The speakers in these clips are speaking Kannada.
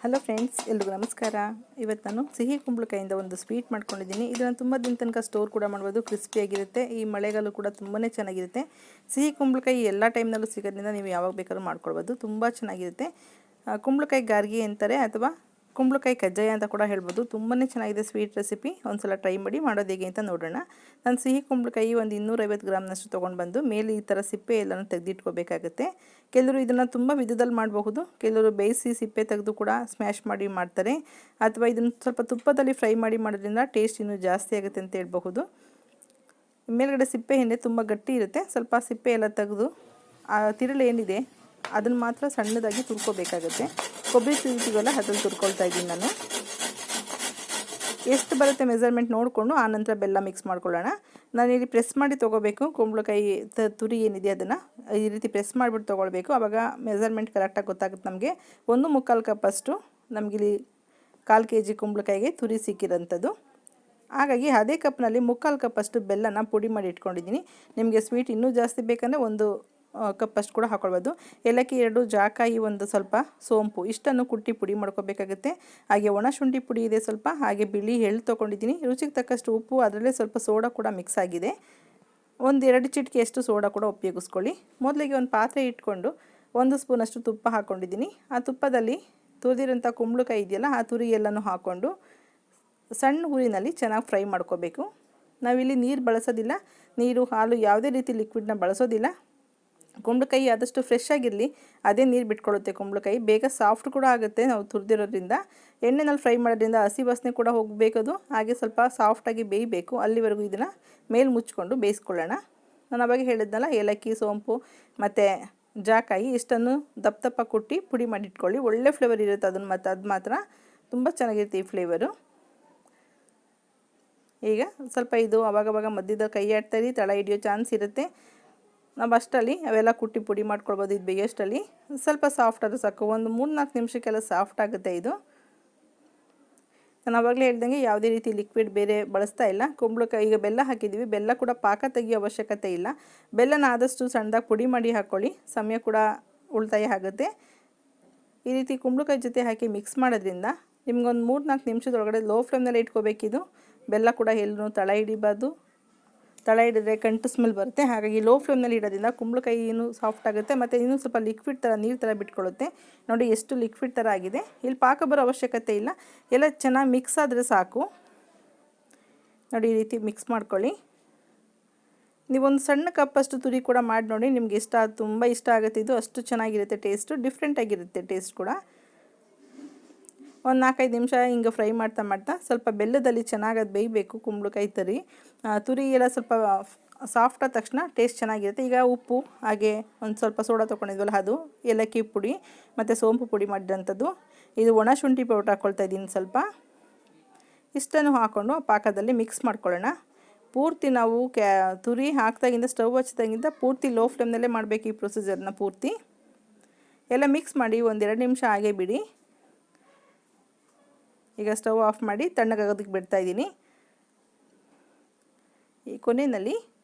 ಹಲೋ ಫ್ರೆಂಡ್ಸ್, ಎಲ್ರಿಗೂ ನಮಸ್ಕಾರ. ಇವತ್ತು ನಾನು ಸಿಹಿ ಕುಂಬಳಕಾಯಿಂದ ಒಂದು ಸ್ವೀಟ್ ಮಾಡ್ಕೊಂಡಿದ್ದೀನಿ. ಇದನ್ನು ತುಂಬ ದಿನ ತನಕ ಸ್ಟೋರ್ ಕೂಡ ಮಾಡ್ಬೋದು. ಕ್ರಿಸ್ಪಿಯಾಗಿರುತ್ತೆ. ಈ ಮಳೆಗಾಲ ಕೂಡ ತುಂಬಾ ಚೆನ್ನಾಗಿರುತ್ತೆ. ಸಿಹಿ ಕುಂಬಳಕಾಯಿ ಎಲ್ಲ ಟೈಮ್ನಲ್ಲೂ ಸಿಗೋದ್ರಿಂದ ನೀವು ಯಾವಾಗ ಬೇಕಾದ್ರೂ ಮಾಡ್ಕೊಳ್ಬೋದು. ತುಂಬ ಚೆನ್ನಾಗಿರುತ್ತೆ. ಕುಂಬಳಕಾಯಿ ಗಾರ್ಗಿ ಅಂತಾರೆ ಅಥವಾ ಕುಂಬಳಕಾಯಿ ಕಜ್ಜಾಯ ಅಂತ ಕೂಡ ಹೇಳ್ಬೋದು. ತುಂಬಾ ಚೆನ್ನಾಗಿದೆ ಸ್ವೀಟ್ ರೆಸಿಪಿ. ಒಂದ್ಸಲ ಟ್ರೈ ಮಾಡಿ ಮಾಡೋದು ಹೇಗೆ ಅಂತ ನೋಡೋಣ. ನಾನು ಸಿಹಿ ಕುಂಬಳಕಾಯಿ ಒಂದು 250 ಗ್ರಾಮ್ನಷ್ಟು ತೊಗೊಂಡು ಬಂದು ಮೇಲೆ ಈ ಥರ ಸಿಪ್ಪೆ ಎಲ್ಲನೂ ತೆಗೆದಿಟ್ಕೋಬೇಕಾಗುತ್ತೆ. ಕೆಲವರು ಇದನ್ನು ತುಂಬ ವಿಧದಲ್ಲಿ ಮಾಡಬಹುದು. ಕೆಲವರು ಬೇಯಿಸಿ ಸಿಪ್ಪೆ ತೆಗೆದು ಕೂಡ ಸ್ಮ್ಯಾಶ್ ಮಾಡಿ ಮಾಡ್ತಾರೆ, ಅಥವಾ ಇದನ್ನು ಸ್ವಲ್ಪ ತುಪ್ಪದಲ್ಲಿ ಫ್ರೈ ಮಾಡಿ ಮಾಡೋದ್ರಿಂದ ಟೇಸ್ಟ್ ಇನ್ನೂ ಜಾಸ್ತಿ ಆಗುತ್ತೆ ಅಂತ ಹೇಳ್ಬಹುದು. ಮೇಲ್ಗಡೆ ಸಿಪ್ಪೆ ಎಣ್ಣೆ ತುಂಬ ಗಟ್ಟಿ ಇರುತ್ತೆ. ಸ್ವಲ್ಪ ಸಿಪ್ಪೆ ಎಲ್ಲ ತೆಗೆದು ಆ ತಿರುಳು ಏನಿದೆ ಅದನ್ನು ಮಾತ್ರ ಸಣ್ಣದಾಗಿ ತುರ್ಕೋಬೇಕಾಗುತ್ತೆ. ಕೊಬ್ಬರಿ ತುರಿತೀವಲ್ಲ ಅದ್ರಲ್ಲಿ ತುರ್ಕೊಳ್ತಾ ಇದ್ದೀನಿ ನಾನು. ಎಷ್ಟು ಬರುತ್ತೆ ಮೆಜರ್ಮೆಂಟ್ ನೋಡಿಕೊಂಡು ಆನಂತರ ಬೆಲ್ಲ ಮಿಕ್ಸ್ ಮಾಡ್ಕೊಳ್ಳೋಣ. ನಾನಿಲ್ಲಿ ಪ್ರೆಸ್ ಮಾಡಿ ತೊಗೋಬೇಕು. ಕುಂಬಳಕಾಯಿ ತುರಿ ಏನಿದೆ ಅದನ್ನು ಈ ರೀತಿ ಪ್ರೆಸ್ ಮಾಡಿಬಿಟ್ಟು ತೊಗೊಳ್ಬೇಕು. ಆವಾಗ ಮೆಜರ್ಮೆಂಟ್ ಕರೆಕ್ಟಾಗಿ ಗೊತ್ತಾಗುತ್ತೆ ನಮಗೆ. 1/4 ಕಪ್ಪಷ್ಟು ನಮಗಿಲ್ಲಿ 1/4 kg ಕುಂಬಳಕಾಯಿಗೆ ತುರಿ ಸಿಕ್ಕಿರೋಂಥದ್ದು. ಹಾಗಾಗಿ ಅದೇ ಕಪ್ನಲ್ಲಿ 3/4 ಕಪ್ಪಷ್ಟು ಬೆಲ್ಲನ ಪುಡಿ ಮಾಡಿ ಇಟ್ಕೊಂಡಿದ್ದೀನಿ. ನಿಮಗೆ ಸ್ವೀಟ್ ಇನ್ನೂ ಜಾಸ್ತಿ ಬೇಕಂದರೆ 1 ಕಪ್ಪಷ್ಟು ಕೂಡ ಹಾಕ್ಕೊಳ್ಬೋದು. ಏಲಕ್ಕಿ 2, ಜಾಕಾಯಿ, ಒಂದು ಸ್ವಲ್ಪ ಸೋಂಪು ಇಷ್ಟನ್ನು ಕುಟ್ಟಿ ಪುಡಿ ಮಾಡ್ಕೋಬೇಕಾಗುತ್ತೆ. ಹಾಗೆ ಒಣ ಶುಂಠಿ ಪುಡಿ ಇದೆ ಸ್ವಲ್ಪ, ಹಾಗೆ ಬಿಳಿ ಎಳ್ಳು ತೊಗೊಂಡಿದ್ದೀನಿ. ರುಚಿಗೆ ತಕ್ಕಷ್ಟು ಉಪ್ಪು, ಅದರಲ್ಲೇ ಸ್ವಲ್ಪ ಸೋಡಾ ಕೂಡ ಮಿಕ್ಸ್ ಆಗಿದೆ. 1-2 ಚಿಟಿಕೆಯಷ್ಟು ಸೋಡಾ ಕೂಡ ಉಪಯೋಗಿಸ್ಕೊಳ್ಳಿ. ಮೊದಲಿಗೆ ಒಂದು ಪಾತ್ರೆ ಇಟ್ಕೊಂಡು 1 ಸ್ಪೂನಷ್ಟು ತುಪ್ಪ ಹಾಕ್ಕೊಂಡಿದ್ದೀನಿ. ಆ ತುಪ್ಪದಲ್ಲಿ ತುರಿದಿರೋಂಥ ಕುಂಬಳಕಾಯಿ ಇದೆಯಲ್ಲ ಆ ತುರಿ ಎಲ್ಲನೂ ಹಾಕ್ಕೊಂಡು ಸಣ್ಣ ಹುರಿನಲ್ಲಿ ಚೆನ್ನಾಗಿ ಫ್ರೈ ಮಾಡ್ಕೋಬೇಕು. ನಾವಿಲ್ಲಿ ನೀರು ಬಳಸೋದಿಲ್ಲ. ನೀರು, ಹಾಲು ಯಾವುದೇ ರೀತಿ ಲಿಕ್ವಿಡ್ನ ಬಳಸೋದಿಲ್ಲ. ಕುಂಬಳಕಾಯಿ ಆದಷ್ಟು ಫ್ರೆಶ್ ಆಗಿರಲಿ. ಅದೇ ನೀರು ಬಿಟ್ಕೊಳ್ಳುತ್ತೆ. ಕುಂಬಳಕಾಯಿ ಬೇಗ ಸಾಫ್ಟ್ ಕೂಡ ಆಗುತ್ತೆ ನಾವು ತುರಿದಿರೋದ್ರಿಂದ. ಎಣ್ಣೆನಲ್ಲಿ ಫ್ರೈ ಮಾಡೋದ್ರಿಂದ ಹಸಿ ವಾಸನೆ ಕೂಡ ಹೋಗಬೇಕದು. ಹಾಗೆ ಸ್ವಲ್ಪ ಸಾಫ್ಟಾಗಿ ಬೇಯಬೇಕು. ಅಲ್ಲಿವರೆಗೂ ಇದನ್ನು ಮೇಲೆ ಮುಚ್ಕೊಂಡು ಬೇಯಿಸ್ಕೊಳ್ಳೋಣ. ನಾನು ಅವಾಗ ಹೇಳಿದ್ನಲ್ಲ, ಏಲಕ್ಕಿ, ಸೋಂಪು ಮತ್ತು ಜಾಕಾಯಿ ಇಷ್ಟನ್ನು ದಪ್ಪ ಕುಟ್ಟಿ ಪುಡಿ ಮಾಡಿಟ್ಕೊಳ್ಳಿ. ಒಳ್ಳೆ ಫ್ಲೇವರ್ ಇರುತ್ತೆ ಅದು ಮಾತ್ರ ತುಂಬ ಚೆನ್ನಾಗಿರುತ್ತೆ ಈ ಫ್ಲೇವರು. ಈಗ ಸ್ವಲ್ಪ ಇದು ಅವಾಗವಾಗ ಮಧ್ಯದ ಕೈ ಆಡ್ತಾಯಿರಿ, ತಳ ಹಿಡಿಯೋ ಚಾನ್ಸ್ ಇರುತ್ತೆ. ನಾವು ಅಷ್ಟರಲ್ಲಿ ಅವೆಲ್ಲ ಕುಟ್ಟಿ ಪುಡಿ ಮಾಡ್ಕೊಳ್ಬೋದು. ಇದು ಬೇಯೋಷ್ಟರಲ್ಲಿ ಸ್ವಲ್ಪ ಸಾಫ್ಟ್ ಆದರೂ ಸಾಕು. ಒಂದು 3-4 ನಿಮಿಷಕ್ಕೆಲ್ಲ ಸಾಫ್ಟ್ ಆಗುತ್ತೆ ಇದು. ನಾನು ಆವಾಗಲೇ ಹೇಳ್ದಂಗೆ ಯಾವುದೇ ರೀತಿ ಲಿಕ್ವಿಡ್ ಬೇರೆ ಬಳಸ್ತಾ ಇಲ್ಲ. ಕುಂಬಳಕಾಯಿ ಈಗ ಬೆಲ್ಲ ಹಾಕಿದ್ದೀವಿ. ಬೆಲ್ಲ ಕೂಡ ಪಾಕ ತೆಗಿಯೋ ಅವಶ್ಯಕತೆ ಇಲ್ಲ. ಬೆಲ್ಲನ ಆದಷ್ಟು ಸಣ್ಣದಾಗಿ ಪುಡಿ ಮಾಡಿ ಹಾಕ್ಕೊಳ್ಳಿ. ಸಮಯ ಕೂಡ ಉಳಿತಾಯ ಆಗುತ್ತೆ. ಈ ರೀತಿ ಕುಂಬಳಕಾಯಿ ಜೊತೆ ಹಾಕಿ ಮಿಕ್ಸ್ ಮಾಡೋದ್ರಿಂದ ನಿಮ್ಗೊಂದು 3-4 ನಿಮಿಷದೊಳಗಡೆ ಲೋ ಫ್ಲೇಮ್ನಲ್ಲಿ ಇಟ್ಕೋಬೇಕಿದು. ಬೆಲ್ಲ ಕೂಡ ಎಲ್ಲೂ ತಳ ಹಿಡಿಬಾರ್ದು. ತಳ ಹಿಡಿದ್ರೆ ಕಂಟು ಸ್ಮೆಲ್ ಬರುತ್ತೆ. ಹಾಗಾಗಿ ಲೋ ಫ್ಲೇಮ್ನಲ್ಲಿ ಇಡೋದ್ರಿಂದ ಕುಂಬಳಕಾಯಿ ಇನ್ನೂ ಸಾಫ್ಟ್ ಆಗುತ್ತೆ ಮತ್ತು ಇನ್ನೂ ಸ್ವಲ್ಪ ಲಿಕ್ವಿಡ್ ಥರ, ನೀರು ಥರ ಬಿಟ್ಕೊಳ್ಳುತ್ತೆ. ನೋಡಿ ಎಷ್ಟು ಲಿಕ್ವಿಡ್ ಥರ ಆಗಿದೆ. ಇಲ್ಲಿ ಪಾಕ ಬರೋ ಅವಶ್ಯಕತೆ ಇಲ್ಲ. ಎಲ್ಲ ಚೆನ್ನಾಗಿ ಮಿಕ್ಸ್ ಆದರೆ ಸಾಕು. ನೋಡಿ ಈ ರೀತಿ ಮಿಕ್ಸ್ ಮಾಡ್ಕೊಳ್ಳಿ. ನೀವೊಂದು ಸಣ್ಣ ಕಪ್ಪಷ್ಟು ತುರಿ ಕೂಡ ಮಾಡಿ ನೋಡಿ. ನಿಮ್ಗೆ ತುಂಬ ಇಷ್ಟ ಆಗುತ್ತೆ ಇದು. ಅಷ್ಟು ಚೆನ್ನಾಗಿರುತ್ತೆ ಟೇಸ್ಟು. ಡಿಫ್ರೆಂಟಾಗಿರುತ್ತೆ ಟೇಸ್ಟ್ ಕೂಡ. ಒಂದು 4-5 ನಿಮಿಷ ಹಿಂಗೆ ಫ್ರೈ ಮಾಡ್ತಾ ಸ್ವಲ್ಪ ಬೆಲ್ಲದಲ್ಲಿ ಚೆನ್ನಾಗಿ ಅದು ಬೇಯಬೇಕು. ಕುಂಬಳಕಾಯಿ ತುರಿ ಎಲ್ಲ ಸ್ವಲ್ಪ ಸಾಫ್ಟ್ ಆದ ತಕ್ಷಣ ಟೇಸ್ಟ್ ಚೆನ್ನಾಗಿರುತ್ತೆ. ಈಗ ಉಪ್ಪು, ಹಾಗೆ ಒಂದು ಸ್ವಲ್ಪ ಸೋಡಾ ತೊಗೊಂಡಿದ್ವಲ್ಲ ಅದು, ಏಲಕ್ಕಿ ಪುಡಿ ಮತ್ತು ಸೋಂಪು ಪುಡಿ ಮಾಡಿರೋಂಥದ್ದು, ಇದು ಒಣ ಶುಂಠಿ ಪೌಡ್ರ್ ಹಾಕ್ಕೊಳ್ತಾ ಇದ್ದೀನಿ ಸ್ವಲ್ಪ. ಇಷ್ಟನ್ನು ಹಾಕ್ಕೊಂಡು ಪಾಕದಲ್ಲಿ ಮಿಕ್ಸ್ ಮಾಡ್ಕೊಳ್ಳೋಣ. ಪೂರ್ತಿ ನಾವು ತುರಿ ಹಾಕ್ದಾಗಿಂದ, ಸ್ಟವ್ ಹಚ್ಚಿದಾಗಿಂದ ಪೂರ್ತಿ ಲೋ ಫ್ಲೇಮ್ನಲ್ಲೇ ಮಾಡಬೇಕು ಈ ಪ್ರೊಸೀಜರ್ನ ಪೂರ್ತಿ. ಎಲ್ಲ ಮಿಕ್ಸ್ ಮಾಡಿ 1-2 ನಿಮಿಷ ಹಾಗೆ ಬಿಡಿ. ಈಗ ಸ್ಟವ್ ಆಫ್ ಮಾಡಿ ತಣ್ಣಗಾಗೋದಕ್ಕೆ ಬಿಡ್ತಾಯಿದ್ದೀನಿ. ಈ ಕೊನೆಯಲ್ಲಿ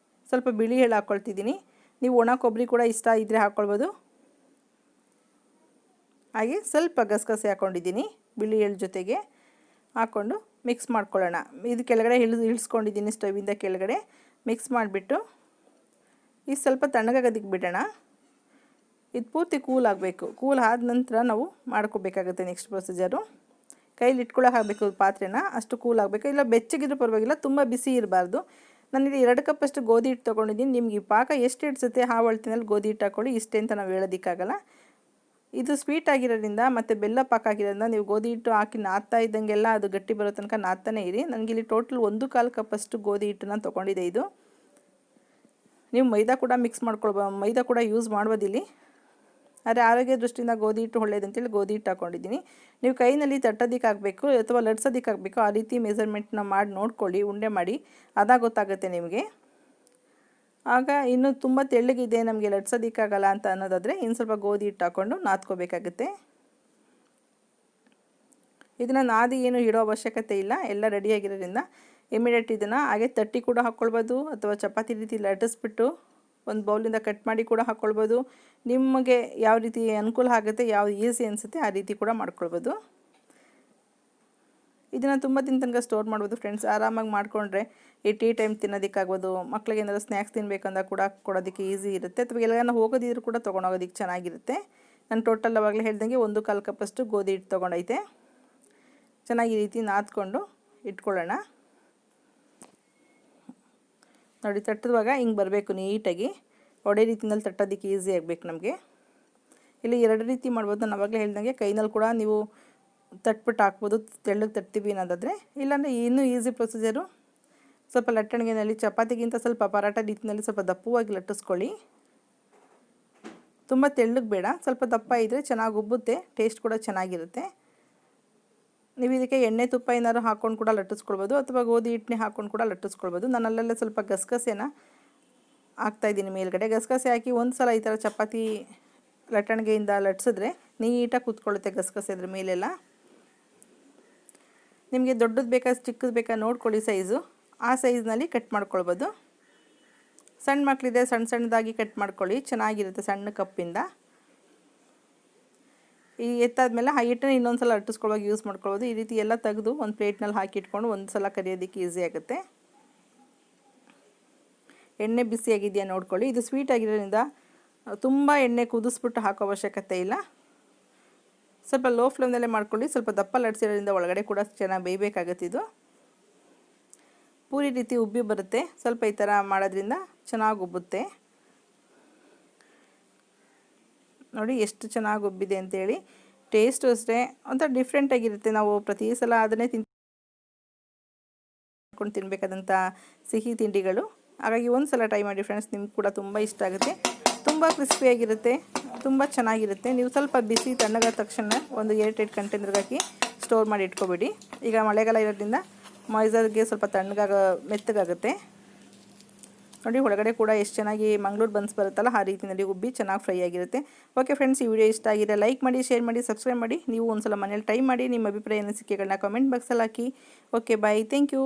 ಸ್ವಲ್ಪ ಬಿಳಿ ಎಳ್ಳು ಹಾಕ್ಕೊಳ್ತಿದ್ದೀನಿ. ನೀವು ಒಣ ಕೊಬ್ಬರಿ ಕೂಡ ಇಷ್ಟ ಇದ್ದರೆ ಹಾಕ್ಕೊಳ್ಬೋದು. ಹಾಗೆ ಸ್ವಲ್ಪ ಗಸಗಸೆ ಹಾಕ್ಕೊಂಡಿದ್ದೀನಿ ಬಿಳಿ ಎಳ್ಳು ಜೊತೆಗೆ ಹಾಕ್ಕೊಂಡು ಮಿಕ್ಸ್ ಮಾಡ್ಕೊಳ್ಳೋಣ. ಇದು ಕೆಳಗಡೆ ಇಳಿಸ್ಕೊಂಡಿದ್ದೀನಿ ಸ್ಟವಿಂದ ಕೆಳಗಡೆ. ಮಿಕ್ಸ್ ಮಾಡಿಬಿಟ್ಟು ಇದು ಸ್ವಲ್ಪ ತಣ್ಣಗಾಗೋದಕ್ಕೆ ಬಿಡೋಣ. ಇದು ಪೂರ್ತಿ ಕೂಲ್ ಆಗಬೇಕು. ಕೂಲ್ ಆದ ನಂತರ ನಾವು ಮಾಡ್ಕೋಬೇಕಾಗುತ್ತೆ ನೆಕ್ಸ್ಟ್ ಪ್ರೊಸೀಜರು. ಕೈಲಿ ಇಟ್ಕೊಳ್ಳೋಕೆ ಆಗಬೇಕು ಪಾತ್ರೆನ, ಅಷ್ಟು ಕೂಲ್ ಆಗಬೇಕು. ಇಲ್ಲ ಬೆಚ್ಚಗಿದ್ರೂ ಪರವಾಗಿಲ್ಲ, ತುಂಬ ಬಿಸಿ ಇರಬಾರ್ದು. ನಾನಿಲ್ಲಿ 2 ಕಪ್ಪಷ್ಟು ಗೋಧಿ ಹಿಟ್ಟು ತೊಗೊಂಡಿದ್ದೀನಿ. ನಿಮ್ಗೆ ಈ ಪಾಕ ಎಷ್ಟು ಇಡ್ಸುತ್ತೆ ಆ ಅಳತೆಯಲ್ಲಿ ಗೋಧಿ ಹಿಟ್ಟು ಹಾಕ್ಕೊಳ್ಳಿ. ಇಷ್ಟೇ ಅಂತ ನಾವು ಹೇಳೋದಕ್ಕಾಗಲ್ಲ. ಇದು ಸ್ವೀಟ್ ಆಗಿರೋದ್ರಿಂದ ಮತ್ತು ಬೆಲ್ಲ ಪಾಕ ಆಗಿರೋದ್ರಿಂದ ನೀವು ಗೋಧಿ ಹಿಟ್ಟು ಹಾಕಿ ನಾದ್ತಾ ಇದ್ದಂಗೆಲ್ಲ ಅದು ಗಟ್ಟಿ ಬರೋ ತನಕ ನಾದ್ತಾನೆ ಇರಿ. ನನಗಿಲ್ಲಿ ಟೋಟಲ್ 1/4 ಕಪ್ಪಷ್ಟು ಗೋಧಿ ಹಿಟ್ಟನ್ನು ತೊಗೊಂಡಿದೆ ಇದು. ನೀವು ಮೈದಾ ಕೂಡ ಮಿಕ್ಸ್ ಮಾಡ್ಕೊಳ್ಬೋದು, ಮೈದಾ ಕೂಡ ಯೂಸ್ ಮಾಡ್ಬೋದಿಲ್ಲಿ. ಆದರೆ ಆರೋಗ್ಯ ದೃಷ್ಟಿಯಿಂದ ಗೋಧಿ ಹಿಟ್ಟು ಒಳ್ಳೇದಂತೇಳಿ ಗೋಧಿ ಹಿಟ್ಟು ಹಾಕ್ಕೊಂಡಿದ್ದೀನಿ. ನೀವು ಕೈನಲ್ಲಿ ತಟ್ಟೋದಕ್ಕೆ ಆಗಬೇಕು ಅಥವಾ ಲಟ್ಸೋದಕ್ಕೆ ಆಗಬೇಕು, ಆ ರೀತಿ ಮೆಜರ್ಮೆಂಟ್ನ ಮಾಡಿ ನೋಡ್ಕೊಳ್ಳಿ. ಉಂಡೆ ಮಾಡಿ ಅದಾಗ ಗೊತ್ತಾಗುತ್ತೆ ನಿಮಗೆ. ಆಗ ಇನ್ನೂ ತುಂಬ ತೆಳ್ಳಗಿದೆ, ನಮಗೆ ಲಟ್ಸೋದಕ್ಕಾಗಲ್ಲ ಅಂತ ಅನ್ನೋದಾದರೆ ಇನ್ನು ಸ್ವಲ್ಪ ಗೋಧಿ ಹಿಟ್ಟು ಹಾಕ್ಕೊಂಡು ನಾದ್ಕೋಬೇಕಾಗುತ್ತೆ. ಇದನ್ನು ನಾದಿ ಏನು ಇಡೋ ಅವಶ್ಯಕತೆ ಇಲ್ಲ. ಎಲ್ಲ ರೆಡಿಯಾಗಿರೋದ್ರಿಂದ ಇಮಿಡಿಯೇಟ್ ಇದನ್ನು ಹಾಗೆ ತಟ್ಟಿ ಕೂಡ ಹಾಕ್ಕೊಳ್ಬೋದು, ಅಥವಾ ಚಪಾತಿ ರೀತಿ ಲಟ್ಟಿಸ್ಬಿಟ್ಟು ಒಂದು ಬೌಲಿಂದ ಕಟ್ ಮಾಡಿ ಕೂಡ ಹಾಕ್ಕೊಳ್ಬೋದು. ನಿಮಗೆ ಯಾವ ರೀತಿ ಅನುಕೂಲ ಆಗುತ್ತೆ, ಯಾವುದು ಈಸಿ ಅನಿಸುತ್ತೆ ಆ ರೀತಿ ಕೂಡ ಮಾಡ್ಕೊಳ್ಬೋದು. ಇದನ್ನು ತುಂಬ ದಿನ ತನಕ ಸ್ಟೋರ್ ಮಾಡ್ಬೋದು ಫ್ರೆಂಡ್ಸ್. ಆರಾಮಾಗಿ ಮಾಡಿಕೊಂಡ್ರೆ ಈ ಟೀ ಟೈಮ್ ತಿನ್ನೋದಕ್ಕಾಗ್ಬೋದು, ಮಕ್ಳಿಗೆ ಏನಾದರೂ ಸ್ನ್ಯಾಕ್ಸ್ ತಿನ್ನಬೇಕಂದಾಗ ಕೂಡ ಕೊಡೋದಕ್ಕೆ ಈಸಿ ಇರುತ್ತೆ, ಅಥವಾ ಎಲ್ಲಾನ ಹೋಗೋದಿದ್ರು ಕೂಡ ತೊಗೊಂಡೋಗೋದಕ್ಕೆ ಚೆನ್ನಾಗಿರುತ್ತೆ. ನಾನು ಟೋಟಲ್ ಅವಾಗಲೇ ಹೇಳ್ದಂಗೆ 1/4 ಕಪ್ಪಷ್ಟು ಗೋಧಿ ಹಿಟ್ಟು ತೊಗೊಂಡೈತೆ. ಚೆನ್ನಾಗಿ ಈ ರೀತಿ ನಾದ್ಕೊಂಡು ಇಟ್ಕೊಳ್ಳೋಣ. ನೋಡಿ, ತಟ್ಟುವಾಗ ಹಿಂಗೆ ಬರಬೇಕು ನೀಟಾಗಿ, ಒಡೆ ರೀತಿಯಲ್ಲಿ ತಟ್ಟೋದಕ್ಕೆ ಈಸಿ ಆಗಬೇಕು ನಮಗೆ. ಇಲ್ಲಿ 2 ರೀತಿ ಮಾಡ್ಬೋದು. ನಾನು ಆವಾಗಲೇ ಹೇಳ್ದಂಗೆ ಕೈನಲ್ಲಿ ಕೂಡ ನೀವು ತಟ್ಬಿಟ್ಟು ಹಾಕ್ಬೋದು, ತೆಳ್ಳಗೆ ತಟ್ತೀವಿ ಅನ್ನೋದಾದರೆ. ಇಲ್ಲಾಂದರೆ ಇನ್ನೂ ಈಸಿ ಪ್ರೊಸೀಜರು, ಸ್ವಲ್ಪ ಲಟ್ಟಣಿಗೆನಲ್ಲಿ ಚಪಾತಿಗಿಂತ ಸ್ವಲ್ಪ ಪರಾಟ ರೀತಿಯಲ್ಲಿ ಸ್ವಲ್ಪ ದಪ್ಪವಾಗಿ ಲಟ್ಟಿಸ್ಕೊಳ್ಳಿ. ತುಂಬ ತೆಳ್ಳಗೆ ಬೇಡ, ಸ್ವಲ್ಪ ದಪ್ಪ ಇದ್ದರೆ ಚೆನ್ನಾಗಿ ಉಬ್ಬುತ್ತೆ, ಟೇಸ್ಟ್ ಕೂಡ ಚೆನ್ನಾಗಿರುತ್ತೆ. ನೀವು ಇದಕ್ಕೆ ಎಣ್ಣೆ ತುಪ್ಪ ಏನಾದ್ರು ಹಾಕ್ಕೊಂಡು ಕೂಡ ಲಟ್ಟಿಸ್ಕೊಳ್ಬೋದು, ಅಥವಾ ಗೋಧಿ ಹಿಟ್ಟನ್ನೇ ಹಾಕ್ಕೊಂಡು ಕೂಡ ಲಟ್ಟಿಸ್ಕೊಳ್ಬೋದು. ನಾನು ಅಲ್ಲೆಲ್ಲ ಸ್ವಲ್ಪ ಗಸಗಸೆನ ಹಾಕ್ತಾಯಿದ್ದೀನಿ ಮೇಲ್ಗಡೆ. ಗಸಗಸೆ ಹಾಕಿ ಒಂದು ಸಲ ಈ ಥರ ಚಪಾತಿ ಲಟ್ಟಣಿಗೆಯಿಂದ ಲಟ್ಟಿಸಿದ್ರೆ ನೀಟಾಗಿ ಕೂತ್ಕೊಳ್ಳುತ್ತೆ ಗಸಗಸೆ ಅದ್ರ ಮೇಲೆಲ್ಲ. ನಿಮಗೆ ದೊಡ್ಡದು ಬೇಕಾ ಚಿಕ್ಕದು ಬೇಕಾ ನೋಡ್ಕೊಳ್ಳಿ ಸೈಜು, ಆ ಸೈಜ್ನಲ್ಲಿ ಕಟ್ ಮಾಡ್ಕೊಳ್ಬೋದು. ಸಣ್ಣ ಮಕ್ಕಳಿದೆ ಸಣ್ಣ ಸಣ್ಣದಾಗಿ ಕಟ್ ಮಾಡ್ಕೊಳ್ಳಿ, ಚೆನ್ನಾಗಿರುತ್ತೆ ಸಣ್ಣ ಕಪ್ಪಿಂದ. ಈ ಎತ್ತಾದ್ಮೇಲೆ ಆ ಹಿಟ್ಟನ್ನ ಇನ್ನೊಂದು ಸಲ ಲಟ್ಟಿಸ್ಕೊಳ್ಳೋವಾಗ ಯೂಸ್ ಮಾಡ್ಕೊಳ್ಬೋದು. ಈ ರೀತಿ ಎಲ್ಲ ತೆಗೆದು ಒಂದು ಪ್ಲೇಟ್ನಲ್ಲಿ ಹಾಕಿಟ್ಕೊಂಡು ಒಂದು ಸಲ ಕರಿಯೋದಕ್ಕೆ ಈಸಿ ಆಗುತ್ತೆ. ಎಣ್ಣೆ ಬಿಸಿಯಾಗಿದೆಯಾ ನೋಡ್ಕೊಳ್ಳಿ. ಇದು ಸ್ವೀಟ್ ಆಗಿರೋದ್ರಿಂದ ತುಂಬ ಎಣ್ಣೆ ಕುದಿಸ್ಬಿಟ್ಟು ಹಾಕೋ ಅವಶ್ಯಕತೆ ಇಲ್ಲ. ಸ್ವಲ್ಪ ಲೋ ಫ್ಲೇಮ್ನಲ್ಲೇ ಮಾಡ್ಕೊಳ್ಳಿ. ಸ್ವಲ್ಪ ದಪ್ಪ ಲಟ್ಸಿರೋದ್ರಿಂದ ಒಳಗಡೆ ಕೂಡ ಚೆನ್ನಾಗಿ ಬೇಯಬೇಕಾಗುತ್ತೆ. ಇದು ಪೂರಿ ರೀತಿ ಉಬ್ಬಿ ಬರುತ್ತೆ, ಸ್ವಲ್ಪ ಈ ಥರ ಮಾಡೋದ್ರಿಂದ ಚೆನ್ನಾಗಿ ಉಬ್ಬುತ್ತೆ. ನೋಡಿ ಎಷ್ಟು ಚೆನ್ನಾಗಿ ಉಬ್ಬಿದೆ ಅಂತೇಳಿ. ಟೇಸ್ಟು ಅಷ್ಟೇ ಒಂಥರ ಡಿಫ್ರೆಂಟಾಗಿರುತ್ತೆ. ನಾವು ಪ್ರತಿ ಸಲ ಅದನ್ನೇ ತಿನ್ಕೊಂಡು ತಿನ್ನಬೇಕಾದಂಥ ಸಿಹಿ ತಿಂಡಿಗಳು. ಹಾಗಾಗಿ ಒಂದು ಸಲ ಟ್ರೈ ಮಾಡಿ ಫ್ರೆಂಡ್ಸ್, ನಿಮ್ಗೆ ಕೂಡ ತುಂಬ ಇಷ್ಟ ಆಗುತ್ತೆ. ತುಂಬ ಕ್ರಿಸ್ಪಿಯಾಗಿರುತ್ತೆ, ತುಂಬ ಚೆನ್ನಾಗಿರುತ್ತೆ. ನೀವು ಸ್ವಲ್ಪ ಬಿಸಿ ತಣ್ಣಗಾದ ತಕ್ಷಣ ಒಂದು ಏರ್ಟೈಟ್ ಕಂಟೈನರ್ಗೆ ಹಾಕಿ ಸ್ಟೋರ್ ಮಾಡಿ ಇಟ್ಕೊಬೇಡಿ. ಈಗ ಮಳೆಗಾಲ ಇರೋದ್ರಿಂದ ಮಾಯ್ಸರ್ಗೆ ಸ್ವಲ್ಪ ಮೆತ್ತಗಾಗುತ್ತೆ. ನೋಡಿ ಒಳಗಡೆ ಕೂಡ ಎಷ್ಟು ಚೆನ್ನಾಗಿ ಮಂಗಳೂರು ಬನ್ಸ್ ಬರುತ್ತಲ್ಲ ಆ ರೀತಿಯಲ್ಲಿ ಉಬ್ಬಿ ಚೆನ್ನಾಗಿ ಫ್ರೈ ಆಗಿರುತ್ತೆ. ಓಕೆ ಫ್ರೆಂಡ್ಸ್, ಈ ವಿಡಿಯೋ ಇಷ್ಟ ಆಗಿದೆ ಲೈಕ್ ಮಾಡಿ, ಶೇರ್ ಮಾಡಿ, ಸಬ್ಸ್ಕ್ರೈಬ್ ಮಾಡಿ. ನೀವು ಒಂದು ಸಲ ಮನೇಲಿ ಟ್ರೈ ಮಾಡಿ. ನಿಮ್ಮ ಅಭಿಪ್ರಾಯ ಅನಿಸಿಕೆಗಳನ್ನ ಕಾಮೆಂಟ್ ಬಾಕ್ಸಲ್ಲಿ ಹಾಕಿ. Okay bye, thank you.